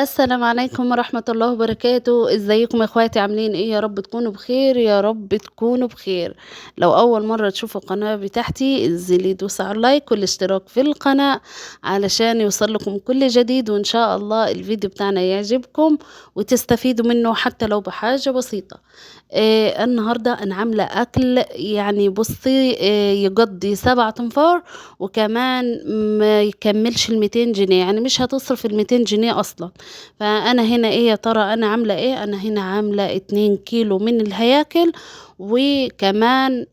السلام عليكم ورحمة الله وبركاته، ازيكم يا اخواتي عاملين ايه؟ يا رب تكونوا بخير، يا رب تكونوا بخير. لو اول مرة تشوفوا القناة بتاعتي انزلي دوسي على اللايك والاشتراك في القناة علشان يوصل لكم كل جديد، وان شاء الله الفيديو بتاعنا يعجبكم وتستفيدوا منه حتى لو بحاجة بسيطة. النهاردة انا عاملة اكل، يعني بصي يقضي 7 تنفار، وكمان ما يكملش ال200 جنيه، يعني مش هتصرف ال200 جنيه اصلا. فانا هنا ايه يا ترى انا عامله ايه؟ انا هنا عامله 2 كيلو من الهياكل، وكمان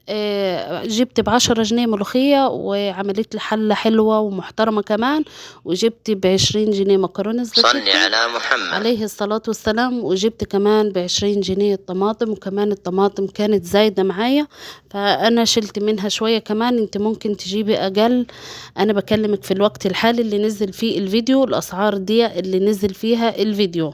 جبت ب10 جنيه ملوخيه، وعملت لي حله حلوه ومحترمه كمان، وجبت ب20 جنيه مكرونه صلي سباكيتي على محمد. عليه الصلاة والسلام، وجبت كمان ب20 جنيه الطماطم، وكمان الطماطم كانت زايدة معايا فأنا شلت منها شوية كمان. انت ممكن تجيبي أقل، أنا بكلمك في الوقت الحالي اللي نزل فيه الفيديو، الأسعار دي اللي نزل فيها الفيديو.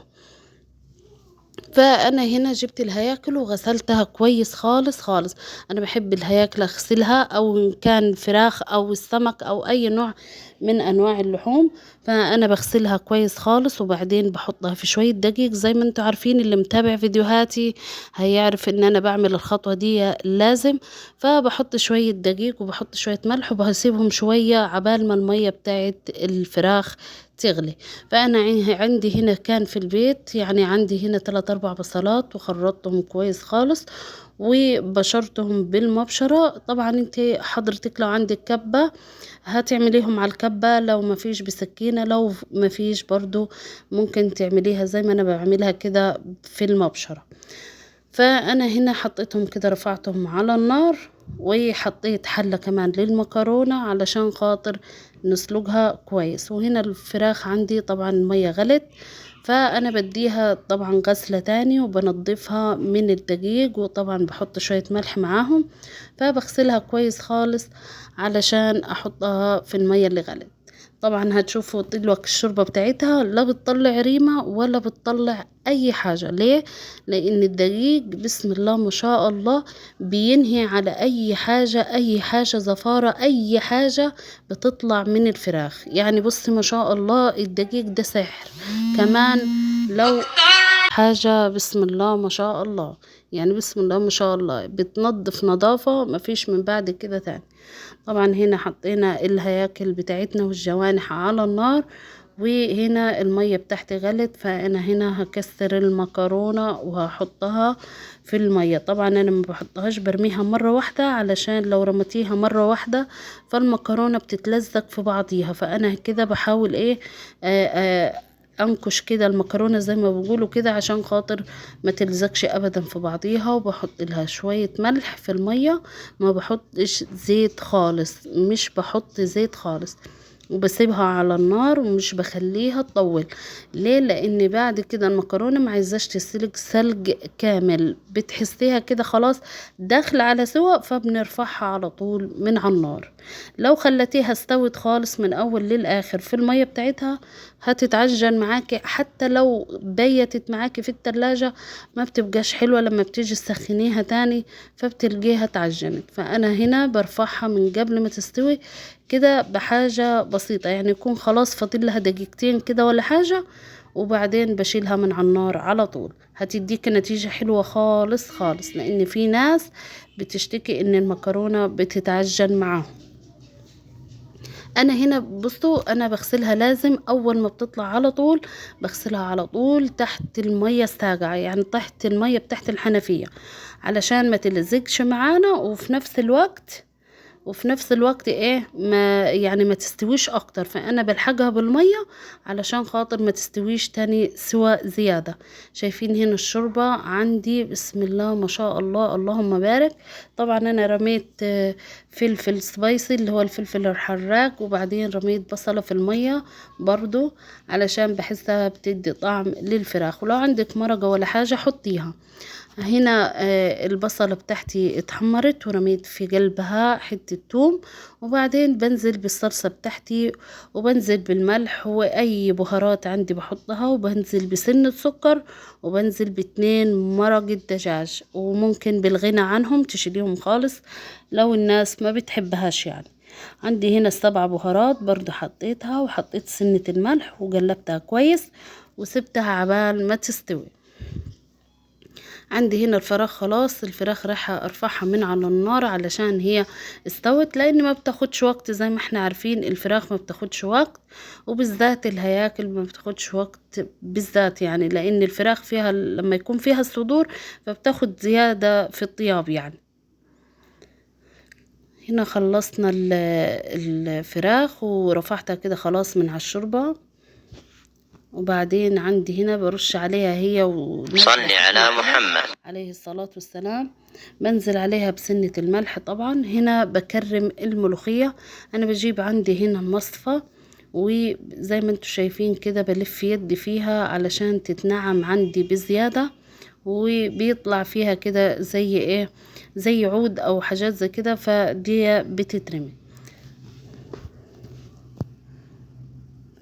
فانا هنا جبت الهياكل وغسلتها كويس خالص خالص. انا بحب الهياكل اغسلها، او ان كان فراخ او السمك او اي نوع من انواع اللحوم، فانا بغسلها كويس خالص، وبعدين بحطها في شوية دقيق. زي ما انتوا عارفين اللي متابع فيديوهاتي هيعرف ان انا بعمل الخطوة دي لازم. فبحط شوية دقيق وبحط شوية ملح وبسيبهم شوية عبال ما المية بتاعت الفراخ تغلي. فأنا عندي هنا كان في البيت، يعني عندي هنا 3 4 بصلات وخرطتهم كويس خالص وبشرتهم بالمبشرة. طبعا انت حضرتك لو عندك كبة هتعمليهم على الكبة، لو ما فيش بسكينة، لو ما فيش برضو ممكن تعمليها زي ما انا بعملها كده في المبشرة. فانا هنا حطيتهم كده، رفعتهم على النار، وحطيت حلة كمان للمكرونة علشان خاطر نسلقها كويس. وهنا الفراخ عندي طبعا المية غلت، فانا بديها طبعا غسلة تاني وبنضفها من الدقيق، وطبعا بحط شوية ملح معاهم، فبغسلها كويس خالص علشان احطها في المية اللي غلت. طبعا هتشوفوا دلوقتي الشوربة بتاعتها لا بتطلع ريمة ولا بتطلع اي حاجة. ليه؟ لان الدقيق بسم الله ما شاء الله بينهي على اي حاجة، اي حاجة زفارة، اي حاجة بتطلع من الفراخ. يعني بصي ما شاء الله الدقيق ده سحر كمان. لو حاجة بسم الله ما شاء الله، يعني بسم الله ما شاء الله بتنظف نظافة ما فيش من بعد كده تاني. طبعا هنا حطينا الهياكل بتاعتنا والجوانح على النار، وهنا المية بتاعتي غلت، فانا هنا هكسر المكرونة وهحطها في المية. طبعا انا ما بحطهاش، برميها مرة واحدة علشان لو رمتيها مرة واحدة فالمكرونة بتتلزق في بعضيها. فانا كده بحاول ايه، آآ آآ انكش كده المكرونة زي ما بيقولوا كده عشان خاطر ما تلزقش ابدا في بعضيها. وبحط لها شوية ملح في المية، ما بحطش زيت خالص، مش بحط زيت خالص، وبسيبها على النار ومش بخليها تطول. ليه؟ لان بعد كده المكرونه ما عايزاش تسلق سلق كامل، بتحسيها كده خلاص داخله على سوا، فبنرفعها على طول من على النار. لو خلتيها استوت خالص من اول للاخر في الميه بتاعتها هتتعجن معاكي، حتى لو بيتت معاكي في التلاجة ما بتبقاش حلوة لما بتيجي تسخنيها تاني، فبتلقيها اتعجنت. فانا هنا برفعها من قبل ما تستوي كده بحاجة بسيطة، يعني يكون خلاص فاضل لها دقيقتين كده ولا حاجة، وبعدين بشيلها من على النار على طول. هتديك نتيجة حلوة خالص خالص، لان في ناس بتشتكي ان المكرونة بتتعجن معاهم. انا هنا بصوا انا بغسلها لازم اول ما بتطلع على طول، بغسلها على طول تحت المية الساقعة، يعني تحت المية بتاعت الحنفية علشان ما تلزقش معانا، وفي نفس الوقت ايه ما يعني ما تستويش اكتر. فانا بلحقها بالمية علشان خاطر ما تستويش تاني سوا زيادة. شايفين هنا الشوربة عندي بسم الله ما شاء الله اللهم بارك. طبعا انا رميت فلفل سبايسي اللي هو الفلفل الحراق، وبعدين رميت بصلة في المية برضو علشان بحسها بتدي طعم للفراخ. ولو عندك مرقة ولا حاجة حطيها. هنا البصلة بتاعتي اتحمرت ورميت في قلبها حتة توم، وبعدين بنزل بالصلصة بتاعتي، وبنزل بالملح واي بهارات عندي بحطها، وبنزل بسنة سكر، وبنزل ب2 مرقة دجاج، وممكن بالغنى عنهم تشيليهم خالص لو الناس ما بتحبهاش يعني. عندي هنا السبع بهارات برضو حطيتها، وحطيت سنة الملح وقلبتها كويس وسبتها عبال ما تستوي. عندي هنا الفراخ خلاص، الفراخ راح ارفعها من على النار علشان هي استوت، لان ما بتاخدش وقت زي ما احنا عارفين الفراخ ما بتاخدش وقت، وبالذات الهياكل ما بتاخدش وقت بالذات، يعني لان الفراخ فيها لما يكون فيها الصدور فبتاخد زيادة في الطياب يعني. هنا خلصنا الفراخ ورفعتها كده خلاص من على الشوربة، وبعدين عندي هنا برش عليها هي صلي على محمد عليه الصلاة والسلام، بنزل عليها بسنة الملح. طبعا هنا بكرم الملوخية، انا بجيب عندي هنا مصفى، وزي ما انتوا شايفين كده بلف يدي فيها علشان تتنعم عندي بزيادة، وبيطلع فيها كده زي ايه، زي عود او حاجات زي كده، فدي بتترمي.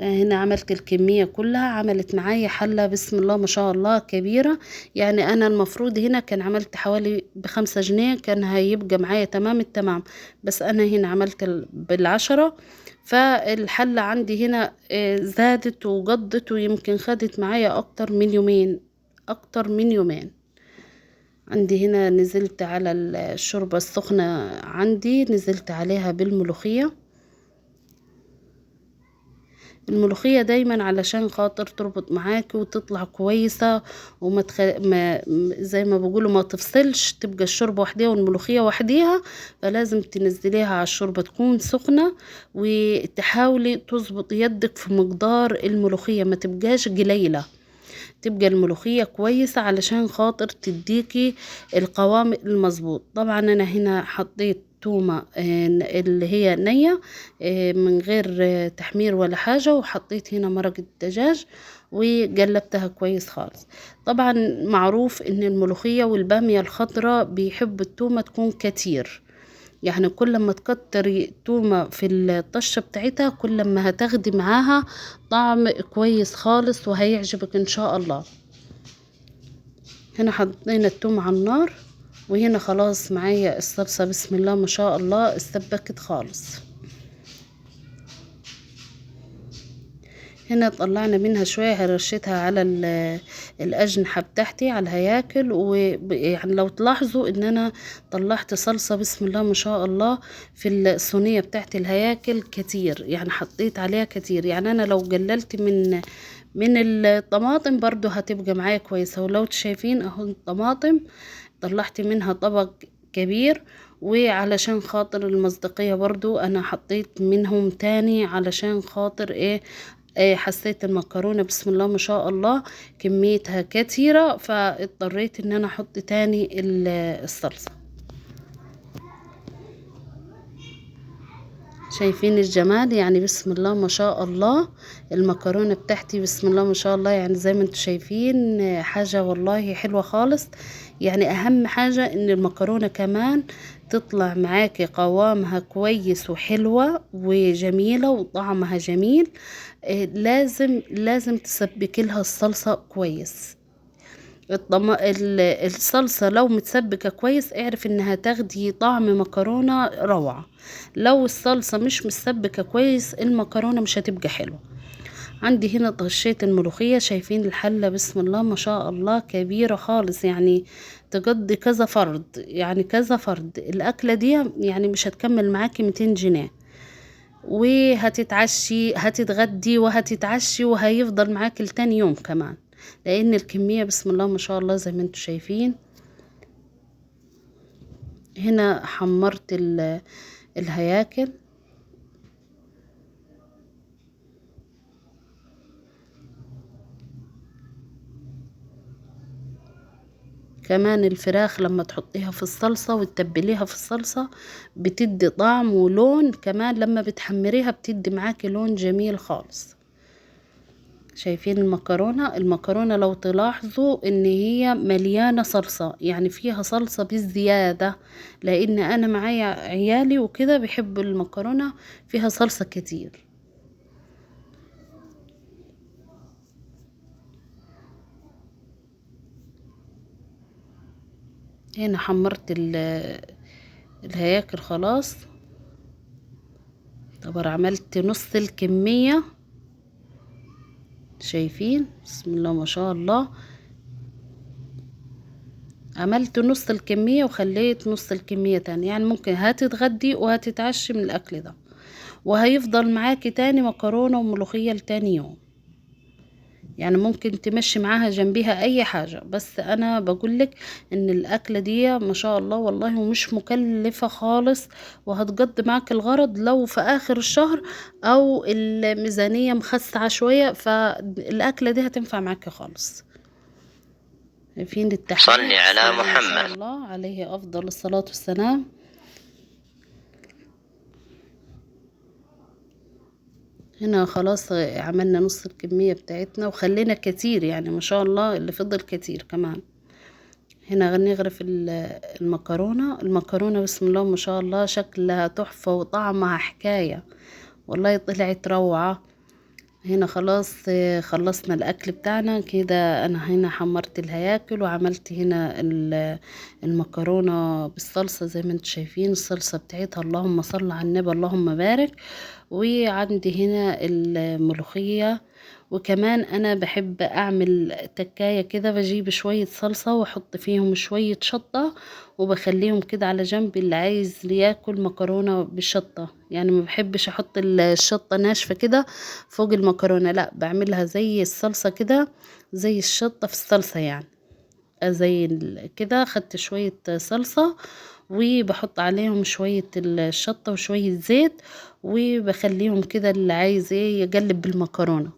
هنا عملت الكمية كلها، عملت معايا حلة بسم الله ما شاء الله كبيرة، يعني انا المفروض هنا كان عملت حوالي ب5 جنيه كان هيبقى معايا تمام التمام، بس انا هنا عملت ب10، فالحلة عندي هنا زادت وقضت، ويمكن خدت معايا اكتر من يومين، اكتر من يومين. عندي هنا نزلت على الشوربة السخنة، عندي نزلت عليها بالملوخية. الملوخية دايما علشان خاطر تربط معاك وتطلع كويسة، وما زي ما بيقولوا ما تفصلش، تبقى الشوربة وحديها والملوخية وحديها، فلازم تنزليها على الشوربة تكون سخنة، وتحاولي تظبط يدك في مقدار الملوخية، ما تبقاش قليلة، تبقى الملوخية كويسة علشان خاطر تديكي القوام المظبوط. طبعا انا هنا حطيت تومة اللي هي نية من غير تحمير ولا حاجة، وحطيت هنا مرقة دجاج وقلبتها كويس خالص. طبعا معروف ان الملوخية والبامية الخضراء بيحب التومة تكون كتير، يعني كل ما تكتري تومة في الطشة بتاعتها كل ما هتاخدي معاها طعم كويس خالص وهيعجبك ان شاء الله. هنا حطينا التوم على النار، وهنا خلاص معايا الصلصة بسم الله ما شاء الله استبكت خالص. هنا طلعنا منها شوية، هرشتها على الأجنحة بتاعتي على الهياكل، ويعني لو تلاحظوا ان انا طلعت صلصة بسم الله ما شاء الله في الصينية بتاعتي الهياكل كتير، يعني حطيت عليها كتير، يعني انا لو قللت من الطماطم برضو هتبقى معايا كويسة. ولو شايفين اهو الطماطم طلعت منها طبق كبير، وعلشان خاطر المصداقية برضو انا حطيت منهم تاني علشان خاطر ايه، حسيت المكرونة بسم الله ما شاء الله كميتها كتيرة، فاضطريت ان انا احط تاني الصلصة. شايفين الجمال، يعني بسم الله ما شاء الله المكرونة بتاعتي بسم الله ما شاء الله، يعني زي ما انتم شايفين حاجة والله حلوة خالص. يعني اهم حاجة ان المكرونة كمان تطلع معاكي قوامها كويس وحلوة وجميلة وطعمها جميل، لازم تسبكي لها الصلصة كويس. الصلصة لو متسبكة كويس اعرف انها تاخدي طعم مكرونة روعة، لو الصلصة مش متسبكة كويس المكرونة مش هتبقى حلوة. عندي هنا طشيت الملوخية، شايفين الحلة بسم الله ما شاء الله كبيرة خالص، يعني تقضي كذا فرد، يعني كذا فرد الأكلة دي، يعني مش هتكمل معاكي 200 جنيه، وهتتعشي هتتغدي وهتتعشي وهيفضل معاك لتاني يوم كمان، لان الكمية بسم الله ما شاء الله زي ما انتم شايفين. هنا حمرت الهياكل، كمان الفراخ لما تحطيها في الصلصة وتتبليها في الصلصة بتدي طعم ولون، كمان لما بتحمريها بتدي معاكي لون جميل خالص. شايفين المكرونة لو تلاحظوا ان هي مليانة صلصة، يعني فيها صلصة بالزيادة، لان انا معايا عيالي وكده بيحبوا المكرونة فيها صلصة كتير. هنا حمرت الهياكل خلاص، طبعا عملت نص الكمية، شايفين بسم الله ما شاء الله. عملت نص الكمية وخليت نص الكمية تاني، يعني ممكن هتتغدي وهتتعشي من الاكل ده، وهيفضل معاكي تاني مكرونة وملوخية لتاني يوم. يعني ممكن تمشي معاها جنبيها اي حاجة، بس انا بقولك ان الاكلة دي ما شاء الله والله ومش مكلفة خالص، وهتقضي معاك الغرض لو في اخر الشهر او الميزانية مخسعة شوية، فالاكلة دي هتنفع معاك خالص. فين التحية؟ صل على ما شاء محمد. الله عليه افضل الصلاة والسلام. هنا خلاص عملنا نص الكمية بتاعتنا وخلينا كتير، يعني ما شاء الله اللي فضل كتير كمان. هنا نغرف المكرونة بسم الله ما شاء الله، شكلها تحفة وطعمها حكاية، والله طلعت روعة. هنا خلاص خلصنا الاكل بتاعنا كده. انا هنا حمرت الهياكل وعملت هنا المكرونة بالصلصة زي ما انتم شايفين، الصلصة بتاعتها اللهم صل على النبي اللهم بارك. وعندي هنا الملوخية، وكمان انا بحب اعمل تكاية كده، بجيب شوية صلصة واحط فيهم شوية شطة وبخليهم كده على جنب، اللي عايز ياكل مكرونة بالشطة. يعني ما بحبش احط الشطة ناشفة كده فوق المكرونة، لا بعملها زي الصلصة كده، زي الشطة في الصلصة يعني. زي كده خدت شوية صلصة وبحط عليهم شوية الشطة وشوية زيت، وبخليهم كده اللي عايز ايه يقلب بالمكرونة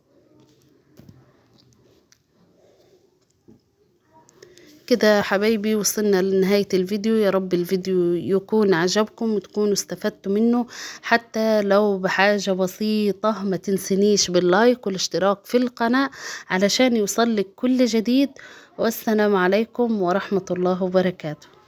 كده. حبايبي وصلنا لنهاية الفيديو، يا رب الفيديو يكون عجبكم وتكونوا استفدتوا منه، حتى لو بحاجة بسيطة. ما تنسنيش باللايك والاشتراك في القناة علشان يوصلك كل جديد. والسلام عليكم ورحمة الله وبركاته.